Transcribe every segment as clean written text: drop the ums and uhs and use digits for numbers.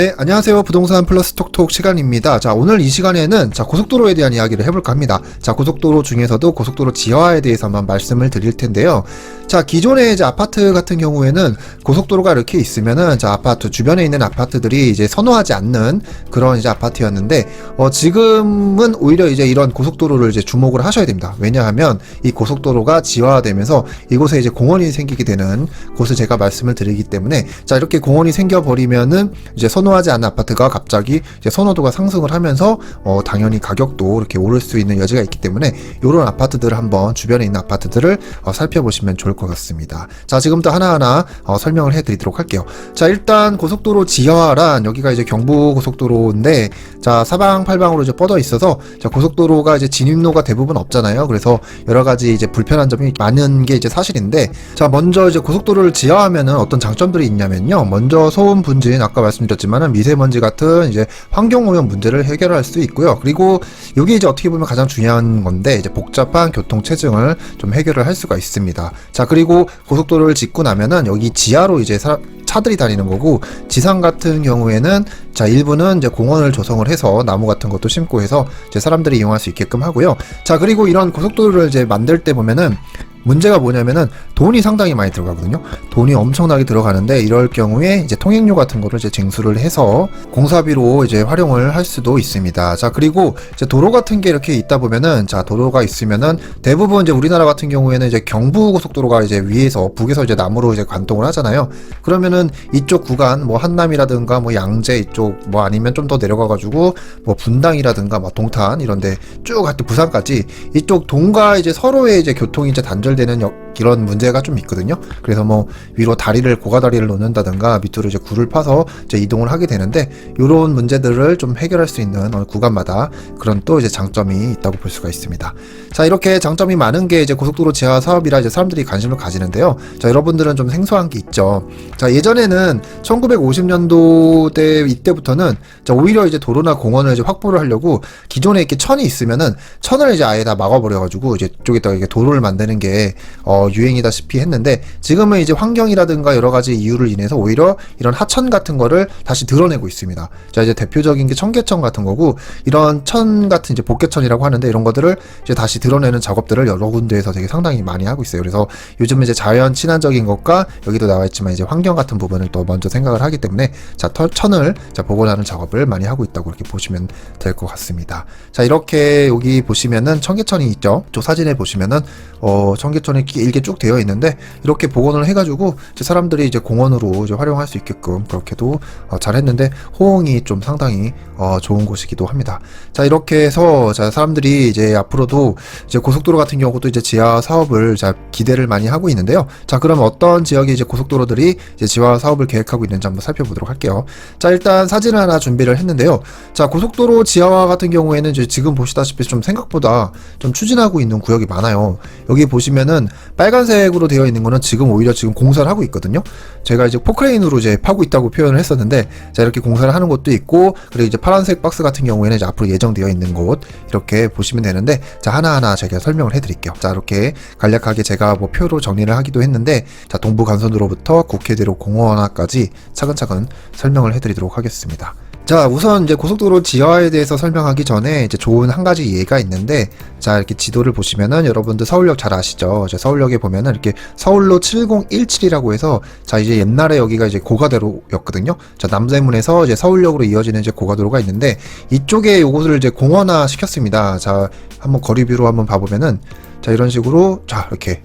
네, 안녕하세요. 부동산 플러스 톡톡 시간입니다. 자, 오늘 이 시간에는 고속도로에 대한 이야기를 해볼까 합니다. 자, 고속도로 중에서도 고속도로 지하화에 대해서 한번 말씀을 드릴 텐데요. 자, 기존의 아파트 같은 경우에는 고속도로가 이렇게 있으면은 아파트 주변에 있는 아파트들이 이제 선호하지 않는 그런 아파트였는데, 지금은 오히려 이런 고속도로를 주목을 하셔야 됩니다. 왜냐하면 이 고속도로가 지하화되면서 이곳에 공원이 생기게 되는 곳을 제가 말씀을 드리기 때문에, 자, 이렇게 공원이 생겨버리면은 선호하지 않는 아파트가 갑자기 선호도가 상승을 하면서 당연히 가격도 이렇게 오를 수 있는 여지가 있기 때문에 이런 아파트들을 한번 주변에 있는 아파트들을 살펴보시면 좋을 것 같습니다. 자, 지금부터 하나하나 설명을 해드리도록 할게요. 자, 일단 고속도로 지하화란 여기가 경부고속도로인데, 자, 사방팔방으로 뻗어 있어서 고속도로가 진입로가 대부분 없잖아요. 그래서 여러 가지 불편한 점이 많은 게 사실인데, 자, 먼저 고속도로를 지하화하면은 어떤 장점들이 있냐면요. 먼저 소음 분진, 아까 말씀드렸지만은 미세먼지 같은 환경오염 문제를 해결할 수 있고요. 그리고 이게 어떻게 보면 가장 중요한 건데, 복잡한 교통체증을 좀 해결을 할 수가 있습니다. 자, 그리고 고속도로를 짓고 나면은 여기 지하로 차들이 다니는 거고, 지상 같은 경우에는 자, 일부는 공원을 조성을 해서 나무 같은 것도 심고 해서 사람들이 이용할 수 있게끔 하고요. 자, 그리고 이런 고속도로를 만들 때 보면은 문제가 뭐냐면은 돈이 상당히 많이 들어가거든요. 돈이 엄청나게 들어가는데, 이럴 경우에 통행료 같은 거를 징수를 해서 공사비로 활용을 할 수도 있습니다. 자, 그리고 도로 같은 게 이렇게 있다 보면은, 자, 도로가 있으면은 대부분 우리나라 같은 경우에는 경부고속도로가 위에서 북에서 나무로 관통을 하잖아요. 그러면은 이쪽 구간 한남이라든가 양재 이쪽 아니면 좀 더 내려가가지고 분당이라든가 동탄 이런데 쭉 하여튼 부산까지 이쪽 동과 서로의 교통이 단절되는 이런 문제가 좀 있거든요. 그래서 위로 다리를 고가다리를 놓는다든가 밑으로 굴을 파서 이동을 하게 되는데, 이런 문제들을 좀 해결할 수 있는 구간마다 그런 또 장점이 있다고 볼 수가 있습니다. 자, 이렇게 장점이 많은 게 고속도로 지하 사업이라 사람들이 관심을 가지는데요. 자, 여러분들은 좀 생소한 게 있죠. 자, 예전에는 1950년도대 이때부터는 오히려 도로나 공원을 확보를 하려고 기존에 이렇게 천이 있으면은 천을 아예 다 막아버려가지고 이쪽에다가 도로를 만드는 게 유행이다시피 했는데, 지금은 환경이라든가 여러 가지 이유를 인해서 오히려 이런 하천 같은 거를 다시 드러내고 있습니다. 자, 대표적인 게 청계천 같은 거고, 이런 천 같은 복개천이라고 하는데, 이런 것들을 다시 드러내는 작업들을 여러 군데에서 되게 상당히 많이 하고 있어요. 그래서 요즘은 자연 친화적인 것과 여기도 나와 있지만 환경 같은 부분을 또 먼저 생각을 하기 때문에, 자, 천을 복원하는 작업을 많이 하고 있다고 이렇게 보시면 될 것 같습니다. 자, 이렇게 여기 보시면은 청계천이 있죠. 저 사진에 보시면은 청계천이 길게 쭉 되어 있는데, 이렇게 복원을 해가지고 사람들이 공원으로 활용할 수 있게끔 그렇게도 잘 했는데, 호응이 좀 상당히 좋은 곳이기도 합니다. 자, 이렇게 해서 사람들이 앞으로도 고속도로 같은 경우도 지하 사업을 기대를 많이 하고 있는데요. 자, 그럼 어떤 지역의 고속도로들이 지하 사업을 계획하고 있는지 한번 살펴보도록 할게요. 자, 일단 사진을 하나 준비를 했는데요. 자, 고속도로 지하화 같은 경우에는 지금 보시다시피 좀 생각보다 좀 추진하고 있는 구역이 많아요. 여기 보시면은 빨간색으로 되어 있는 거는 오히려 지금 공사를 하고 있거든요. 제가 포크레인으로 파고 있다고 표현을 했었는데, 자, 이렇게 공사를 하는 곳도 있고, 그리고 파란색 박스 같은 경우에는 앞으로 예정되어 있는 곳 이렇게 보시면 되는데, 자, 하나하나 제가 설명을 해드릴게요. 자, 이렇게 간략하게 제가 표로 정리를 하기도 했는데, 자, 동부간선도로부터 국회대로 공원화까지 차근차근 설명을 해드리도록 하겠습니다. 자, 우선 고속도로 지하화에 대해서 설명하기 전에 좋은 한 가지 예가 있는데, 자, 이렇게 지도를 보시면은 여러분들 서울역 잘 아시죠? 서울역에 보면은 이렇게 서울로 7017이라고 해서, 자, 옛날에 여기가 고가도로였거든요. 자, 남대문에서 서울역으로 이어지는 고가도로가 있는데, 이쪽에 요것을 공원화 시켰습니다. 자, 한번 거리뷰로 한번 봐보면은, 자, 이런 식으로, 자, 이렇게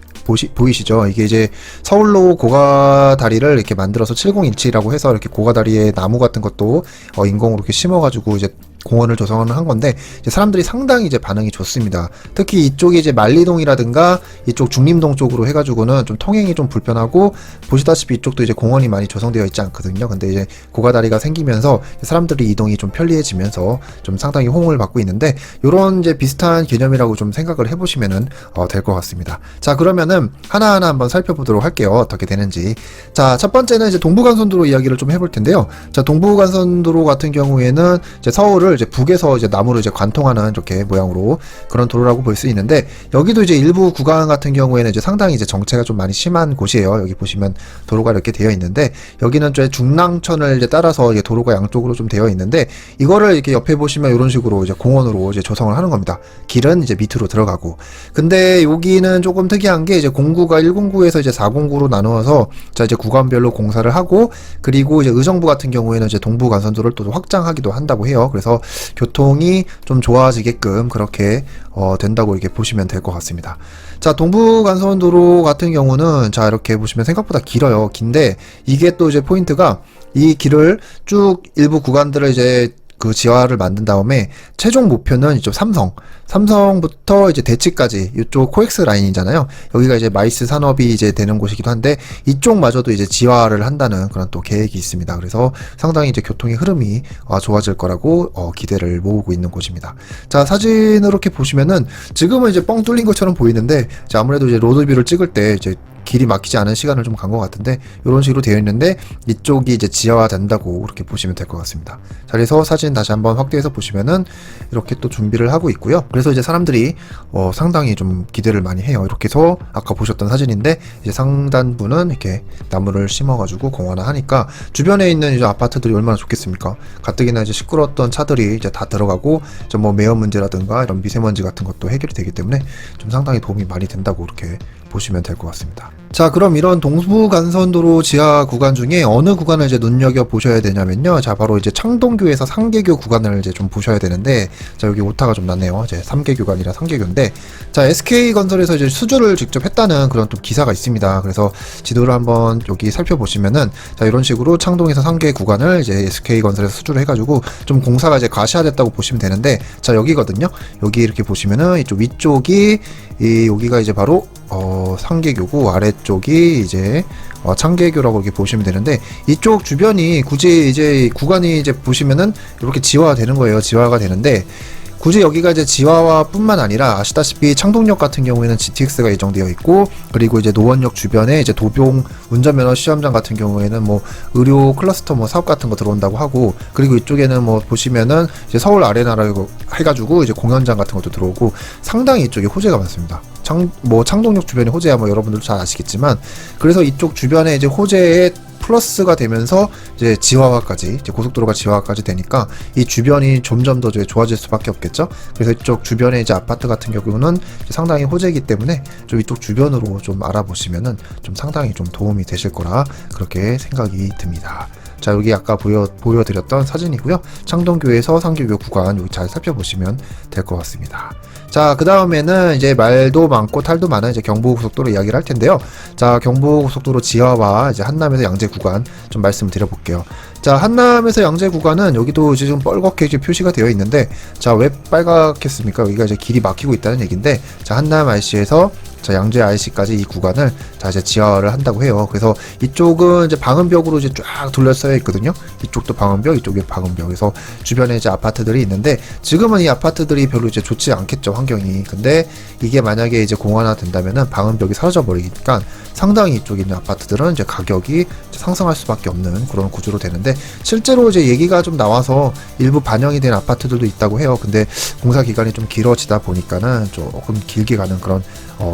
보이시죠? 이게 서울로 고가다리를 이렇게 만들어서 7017이라고 해서 이렇게 고가다리에 나무 같은 것도 인공으로 이렇게 심어가지고 공원을 조성을 한 건데, 사람들이 상당히 반응이 좋습니다. 특히 이쪽이 만리동이라든가 이쪽 중림동 쪽으로 해가지고는 좀 통행이 좀 불편하고, 보시다시피 이쪽도 공원이 많이 조성되어 있지 않거든요. 근데 고가다리가 생기면서 사람들이 이동이 좀 편리해지면서 좀 상당히 호응을 받고 있는데, 요런 비슷한 개념이라고 좀 생각을 해보시면은 될 것 같습니다. 자, 그러면은 하나하나 한번 살펴보도록 할게요. 어떻게 되는지. 자, 첫 번째는 동부간선도로 이야기를 좀 해볼 텐데요. 자, 동부간선도로 같은 경우에는 서울을 이제 북에서 이제 남으로 이제 관통하는 이렇게 모양으로 그런 도로라고 볼 수 있는데, 여기도 이제 일부 구간 같은 경우에는 이제 상당히 이제 정체가 좀 많이 심한 곳이에요. 여기 보시면 도로가 이렇게 되어 있는데, 여기는 이제 중랑천을 이제 따라서 이제 도로가 양쪽으로 좀 되어 있는데, 이거를 이렇게 옆에 보시면 이런 식으로 이제 공원으로 이제 조성을 하는 겁니다. 길은 이제 밑으로 들어가고. 근데 여기는 조금 특이한 게 이제 공구가 109에서 이제 409로 나누어서 자 이제 구간별로 공사를 하고, 그리고 이제 의정부 같은 경우에는 이제 동부 간선도를 또 확장하기도 한다고 해요. 그래서 교통이 좀 좋아지게끔 그렇게 된다고 이렇게 보시면 될 것 같습니다. 자, 동부 간선도로 같은 경우는 자 이렇게 보시면 생각보다 길어요. 긴데 이게 또 이제 포인트가, 이 길을 쭉 일부 구간들을 이제 그 지하를 만든 다음에 최종 목표는 이쪽 삼성부터 이제 대치까지 이쪽 코엑스 라인이잖아요. 여기가 이제 마이스 산업이 이제 되는 곳이기도 한데, 이쪽마저도 이제 지하를 한다는 그런 또 계획이 있습니다. 그래서 상당히 이제 교통의 흐름이 좋아질 거라고 기대를 모으고 있는 곳입니다. 자, 사진으로 이렇게 보시면은 지금은 이제 뻥 뚫린 것처럼 보이는데, 자, 아무래도 이제 로드뷰를 찍을 때 이제 길이 막히지 않은 시간을 좀 간 것 같은데, 이런 식으로 되어 있는데 이쪽이 이제 지하화 된다고 그렇게 보시면 될 것 같습니다. 자, 그래서 사진 다시 한번 확대해서 보시면은 이렇게 또 준비를 하고 있고요. 그래서 이제 사람들이 상당히 좀 기대를 많이 해요. 이렇게 해서 아까 보셨던 사진인데, 이제 상단부는 이렇게 나무를 심어가지고 공원화하니까 주변에 있는 이제 아파트들이 얼마나 좋겠습니까? 가뜩이나 이제 시끄러웠던 차들이 이제 다 들어가고, 좀 뭐 매연 문제라든가 이런 미세먼지 같은 것도 해결이 되기 때문에 좀 상당히 도움이 많이 된다고 이렇게 보시면 될 것 같습니다. 자, 그럼 이런 동부간선도로 지하 구간 중에 어느 구간을 이제 눈여겨 보셔야 되냐면요. 자, 바로 이제 창동교에서 상계교 구간을 이제 좀 보셔야 되는데, 자, 여기 오타가 좀 났네요. 이제 3계교가 아니라 상계교인데, 자, SK건설에서 이제 수주를 직접 했다는 그런 또 기사가 있습니다. 그래서 지도를 한번 여기 살펴보시면은, 자, 이런 식으로 창동에서 상계 구간을 이제 SK건설에서 수주를 해가지고 좀 공사가 이제 과시화됐다고 보시면 되는데, 자, 여기거든요. 여기 이렇게 보시면은 이쪽 위쪽이 여기가 이제 바로 상계교고, 아래쪽이 이제 창계교라고 이렇게 보시면 되는데, 이쪽 주변이 굳이 이제 구간이 이제 보시면은 이렇게 지화가 되는 거예요. 지화가 되는데, 굳이 여기가 이제 지하화 뿐만 아니라 아시다시피 창동역 같은 경우에는 GTX가 예정되어 있고, 그리고 이제 노원역 주변에 이제 도봉 운전면허 시험장 같은 경우에는 뭐 의료 클러스터 뭐 사업 같은 거 들어온다고 하고, 그리고 이쪽에는 뭐 보시면은 이제 서울 아레나라고 해가지고 이제 공연장 같은 것도 들어오고, 상당히 이쪽에 호재가 많습니다. 창동역 주변에 호재야 뭐 여러분들도 잘 아시겠지만, 그래서 이쪽 주변에 이제 호재에 플러스가 되면서 이제 지하화까지, 이제 고속도로가 지하화까지 되니까 이 주변이 점점 더 좋아질 수밖에 없겠죠. 그래서 이쪽 주변에 이제 아파트 같은 경우는 상당히 호재이기 때문에 좀 이쪽 주변으로 좀 알아보시면은 좀 상당히 좀 도움이 되실 거라 그렇게 생각이 듭니다. 자, 여기 아까 보여드렸던 사진이고요. 창동교에서 상계교 구간 여기 잘 살펴보시면 될 것 같습니다. 자, 그 다음에는 이제 말도 많고 탈도 많은 이제 경부고속도로 이야기를 할 텐데요. 자, 경부고속도로 지하와 이제 한남에서 양재 구간 좀 말씀을 드려볼게요. 자, 한남에서 양재 구간은 여기도 이제 좀 뻘겋게 이제 표시가 되어 있는데, 자, 왜 빨갛겠습니까? 여기가 이제 길이 막히고 있다는 얘기인데, 자, 한남 IC에서 자, 양재 IC까지 이 구간을 자 이제 지하화를 한다고 해요. 그래서 이쪽은 이제 방음벽으로 이제 쫙 둘러싸여 있거든요. 이쪽도 방음벽, 이쪽에 방음벽. 그래서 주변에 이제 아파트들이 있는데, 지금은 이 아파트들이 별로 이제 좋지 않겠죠, 환경이. 근데 이게 만약에 이제 공원화 된다면은 방음벽이 사라져 버리니까 상당히 이쪽에 있는 아파트들은 이제 가격이 이제 상승할 수밖에 없는 그런 구조로 되는데, 실제로 이제 얘기가 좀 나와서 일부 반영이 된 아파트들도 있다고 해요. 근데 공사 기간이 좀 길어지다 보니까는 조금 길게 가는 그런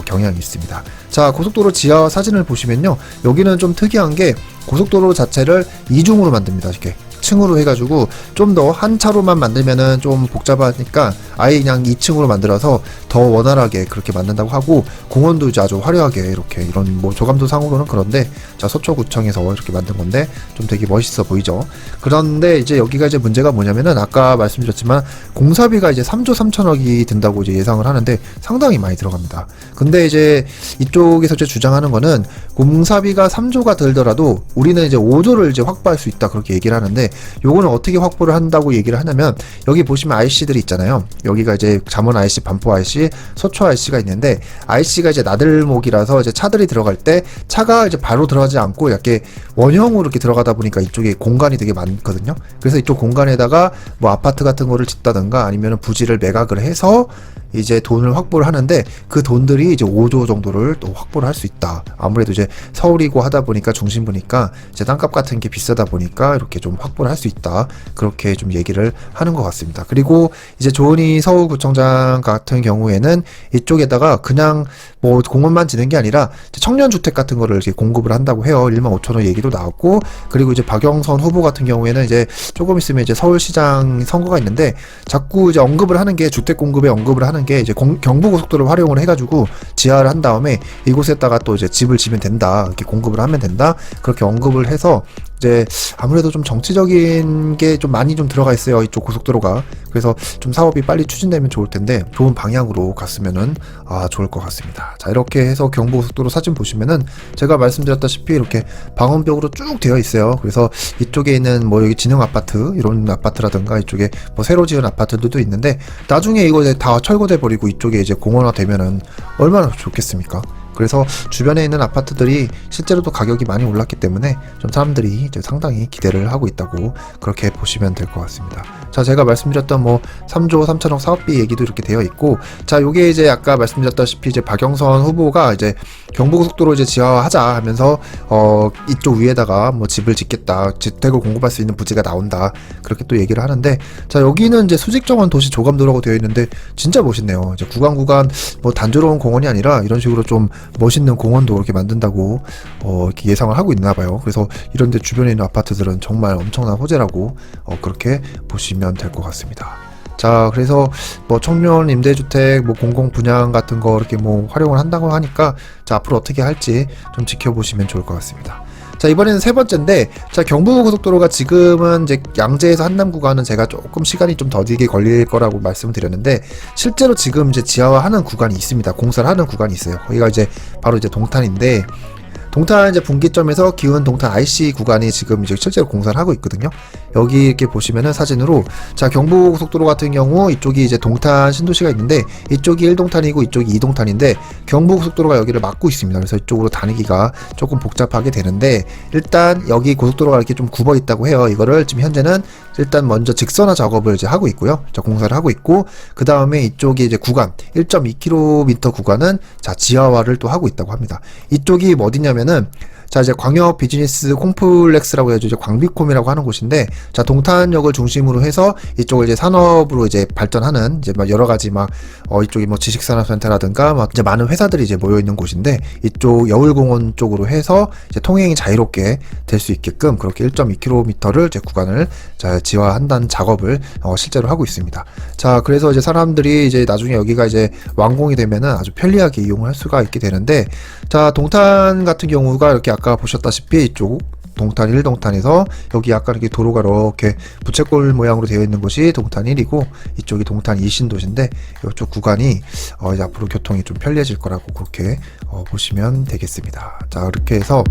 경향이 있습니다. 자, 고속도로 지하 사진을 보시면요, 여기는 좀 특이한 게 고속도로 자체를 이중으로 만듭니다. 이렇게 층으로 해가지고 좀 더 한 차로만 만들면은 좀 복잡하니까 아예 그냥 2층으로 만들어서 더 원활하게 그렇게 만든다고 하고, 공원도 이제 아주 화려하게 이렇게 이런 뭐 조감도 상으로는 그런데, 자, 서초구청에서 이렇게 만든 건데 좀 되게 멋있어 보이죠. 그런데 이제 여기가 이제 문제가 뭐냐면은 아까 말씀드렸지만 공사비가 이제 3조 3천억이 든다고 이제 예상을 하는데 상당히 많이 들어갑니다. 근데 이제 이쪽에서 이제 주장하는 거는 공사비가 3조가 들더라도 우리는 이제 5조를 이제 확보할 수 있다 그렇게 얘기를 하는데, 요거는 어떻게 확보를 한다고 얘기를 하냐면, 여기 보시면 IC들이 있잖아요. 여기가 이제 잠원 IC, 반포 IC, 서초 IC가 있는데, IC가 이제 나들목이라서 이제 차들이 들어갈 때 차가 이제 바로 들어가지 않고 이렇게 원형으로 이렇게 들어가다 보니까 이쪽에 공간이 되게 많거든요. 그래서 이쪽 공간에다가 뭐 아파트 같은 거를 짓다든가 아니면 부지를 매각을 해서 이제 돈을 확보를 하는데, 그 돈들이 이제 5조 정도를 또 확보를 할 수 있다. 아무래도 이제 서울이고 하다 보니까 중심부니까 이제 땅값 같은 게 비싸다 보니까 이렇게 좀 확보를 할 수 있다. 그렇게 좀 얘기를 하는 것 같습니다. 그리고 이제 조은희 서울구청장 같은 경우에는 이쪽에다가 그냥 뭐 공원만 지는 게 아니라 청년주택 같은 거를 이렇게 공급을 한다고 해요. 15,000원 얘기도 나왔고, 그리고 이제 박영선 후보 같은 경우에는 이제 조금 있으면 이제 서울시장 선거가 있는데, 자꾸 이제 언급을 하는 게, 주택 공급에 언급을 하는 게 이제 경부고속도로를 활용을 해가지고 지하를 한 다음에 이곳에다가 또 이제 집을 지면 된다, 이렇게 공급을 하면 된다, 그렇게 언급을 해서 이제 아무래도 좀 정치적인 게 좀 많이 좀 들어가 있어요, 이쪽 고속도로가. 그래서 좀 사업이 빨리 추진되면 좋을 텐데 좋은 방향으로 갔으면은 좋을 것 같습니다. 자, 이렇게 해서 경부고속도로 사진 보시면은 제가 말씀드렸다시피 이렇게 방음벽으로 쭉 되어 있어요. 그래서 이쪽에 있는 뭐 여기 진흥 아파트, 이런 아파트라든가 이쪽에 뭐 새로 지은 아파트들도 있는데, 나중에 이거 이제 다 철거돼 버리고 이쪽에 이제 공원화 되면은 얼마나 좋겠습니까? 그래서 주변에 있는 아파트들이 실제로도 가격이 많이 올랐기 때문에 좀 사람들이 이제 상당히 기대를 하고 있다고 그렇게 보시면 될 것 같습니다. 자, 제가 말씀드렸던 뭐 3조 3천억 사업비 얘기도 이렇게 되어 있고, 자, 요게 이제 아까 말씀드렸다시피 이제 박영선 후보가 이제 경부고속도로 이제 지하화하자 하면서 이쪽 위에다가 뭐 집을 짓겠다, 주택을 공급할 수 있는 부지가 나온다, 그렇게 또 얘기를 하는데, 자, 여기는 이제 수직정원 도시 조감도로라고 되어 있는데 진짜 멋있네요. 이제 구간 뭐 단조로운 공원이 아니라 이런 식으로 좀 멋있는 공원도 이렇게 만든다고 이렇게 예상을 하고 있나 봐요. 그래서 이런데 주변에 있는 아파트들은 정말 엄청난 호재라고 그렇게 보시면 될 것 같습니다. 자, 그래서 뭐 청년 임대주택, 뭐 공공 분양 같은 거 이렇게 뭐 활용을 한다고 하니까, 자, 앞으로 어떻게 할지 좀 지켜보시면 좋을 것 같습니다. 자, 이번에는 세 번째인데, 자, 경부고속도로가 지금은 이제 양재에서 한남 구간은 제가 조금 시간이 좀 더디게 걸릴 거라고 말씀을 드렸는데, 실제로 지금 이제 지하화하는 구간이 있습니다. 공사를 하는 구간이 있어요. 거기가 이제 바로 이제 동탄인데, 동탄 이제 분기점에서 기흥 동탄 IC 구간이 지금 이제 실제로 공사를 하고 있거든요. 여기 이렇게 보시면은 사진으로, 자, 경부고속도로 같은 경우 이쪽이 이제 동탄 신도시가 있는데, 이쪽이 1동탄이고 이쪽이 2동탄인데 경부고속도로가 여기를 막고 있습니다. 그래서 이쪽으로 다니기가 조금 복잡하게 되는데, 일단 여기 고속도로가 이렇게 좀 굽어 있다고 해요. 이거를 지금 현재는 일단 먼저 직선화 작업을 이제 하고 있고요. 자, 공사를 하고 있고, 그 다음에 이쪽이 이제 구간 1.2km 구간은 자, 지하화를 또 하고 있다고 합니다. 이쪽이 뭐 어디냐면은, 자, 이제 광역 비즈니스 콤플렉스라고 해서 이제 광비콤이라고 하는 곳인데, 자, 동탄역을 중심으로 해서 이쪽을 이제 산업으로 이제 발전하는 이제 막 여러 가지 막 이쪽이 뭐 지식산업센터라든가 막 이제 많은 회사들이 이제 모여 있는 곳인데, 이쪽 여울공원 쪽으로 해서 이제 통행이 자유롭게 될 수 있게끔 그렇게 1.2km를 이제 구간을 자, 지하화한다는 작업을 실제로 하고 있습니다. 자, 그래서 이제 사람들이 이제 나중에 여기가 이제 완공이 되면은 아주 편리하게 이용을 할 수가 있게 되는데, 자, 동탄 같은 경우가 이렇게 아까 보셨다시피 이쪽 동탄 1동탄에서 여기 약간 이렇게 도로가 이렇게 부채꼴 모양으로 되어 있는 곳이 동탄 1이고, 이쪽이 동탄 2 신도시인데, 이쪽 구간이 이제 앞으로 교통이 좀 편리해질 거라고 그렇게 보시면 되겠습니다. 자, 이렇게 해서